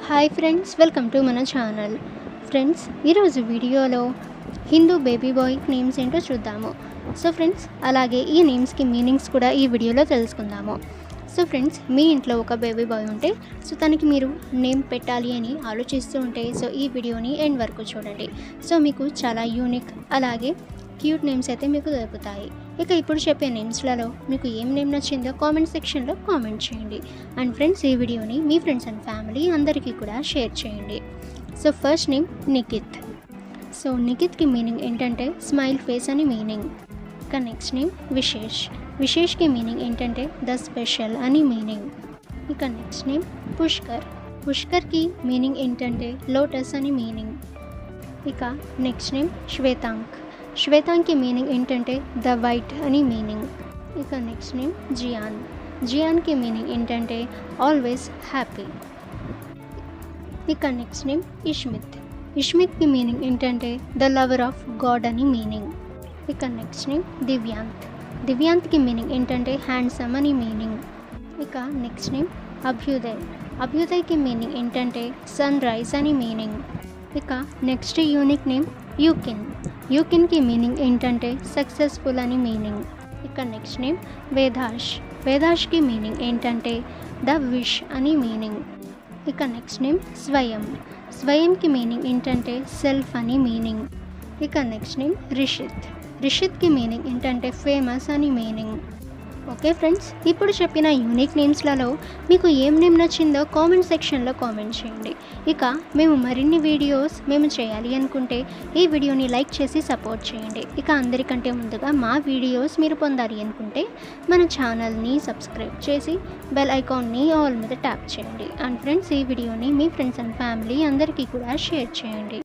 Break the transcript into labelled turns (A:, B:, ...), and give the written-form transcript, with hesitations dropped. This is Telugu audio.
A: హాయ్ ఫ్రెండ్స్, వెల్కమ్ టు మన ఛానల్. ఫ్రెండ్స్, ఈరోజు వీడియోలో హిందూ బేబీ బాయ్ నేమ్స్ ఏంటో చూద్దాము. సో ఫ్రెండ్స్, అలాగే ఈ నేమ్స్కి మీనింగ్స్ కూడా ఈ వీడియోలో తెలుసుకుందాము. సో ఫ్రెండ్స్, మీ ఇంట్లో ఒక బేబీ బాయ్ ఉంటే సో తనకి మీరు నేమ్ పెట్టాలి అని ఆలోచిస్తూ ఉంటే సో ఈ వీడియోని ఎండ్ వరకు చూడండి. సో మీకు చాలా యూనిక్ అలాగే క్యూట్ నేమ్స్ అయితే మీకు దొరుకుతాయి. ఇక ఇప్పుడు చెప్పే నేమ్స్లలో మీకు ఏం నేమ్ నచ్చిందో కామెంట్ సెక్షన్లో కామెంట్ చేయండి. అండ్ ఫ్రెండ్స్, ఈ వీడియోని మీ ఫ్రెండ్స్ అండ్ ఫ్యామిలీ అందరికీ కూడా షేర్ చేయండి. So first name Nikhit. So నిఖిత్కి మీనింగ్ ఏంటంటే స్మైల్ ఫేస్ అని మీనింగ్. ఇక నెక్స్ట్ నేమ్ విశేష్. విశేష్కి మీనింగ్ ఏంటంటే ద స్పెషల్ అని మీనింగ్. ఇక నెక్స్ట్ నేమ్ పుష్కర్. పుష్కర్కి మీనింగ్ ఏంటంటే లోటస్ అని మీనింగ్. ఇక నెక్స్ట్ నేమ్ శ్వేతాంక్. శ్వేతాంక్కి మీనింగ్ ఏంటంటే ద వైట్ అని మీనింగ్. ఇక నెక్స్ట్ నేమ్ జియాన్. జియాన్కి మీనింగ్ ఏంటంటే ఆల్వేస్ హ్యాపీ. ఇక నెక్స్ట్ నేమ్ ఇష్మిత్. ఇష్మిత్కి మీనింగ్ ఏంటంటే ద లవర్ ఆఫ్ గాడ్ అని మీనింగ్. ఇక నెక్స్ట్ నేమ్ దివ్యాంత్. దివ్యాంత్కి మీనింగ్ ఏంటంటే హ్యాండ్సమ్ అని మీనింగ్. ఇక నెక్స్ట్ నేమ్ అభ్యుదయ్. అభ్యుదయ్కి మీనింగ్ ఏంటంటే సన్ రైజ్ అని మీనింగ్. ఇక నెక్స్ట్ యూనిక్ నేమ్ యూకిన్. యూకిన్కి మీనింగ్ ఏంటంటే సక్సెస్ఫుల్ అని మీనింగ్. ఇక నెక్స్ట్ నేమ్ వేదాష్. వేదాష్కి మీనింగ్ ఏంటంటే ద విష్ అని మీనింగ్. ఇక నెక్స్ట్ నేమ్ స్వయం. స్వయంకి మీనింగ్ ఏంటంటే సెల్ఫ్ అని మీనింగ్. ఇక నెక్స్ట్ నేమ్ రిషిత్. రిషిత్కి మీనింగ్ ఏంటంటే ఫేమస్ అని మీనింగ్. ఓకే ఫ్రెండ్స్, ఇప్పుడు చెప్పిన యూనిక్ నేమ్స్లలో మీకు ఏం నేమ్ నచ్చిందో కామెంట్ సెక్షన్లో కామెంట్ చేయండి. ఇక మేము మరిన్ని వీడియోస్ చేయాలి అనుకుంటే ఈ వీడియోని లైక్ చేసి సపోర్ట్ చేయండి. ఇక అందరికంటే ముందుగా మా వీడియోస్ మీరు పొందాలి అనుకుంటే మన ఛానల్ని సబ్స్క్రైబ్ చేసి బెల్ ఐకాన్ని ఆల్ మీద ట్యాప్ చేయండి. అండ్ ఫ్రెండ్స్, ఈ వీడియోని మీ ఫ్రెండ్స్ అండ్ ఫ్యామిలీ అందరికీ కూడా షేర్ చేయండి.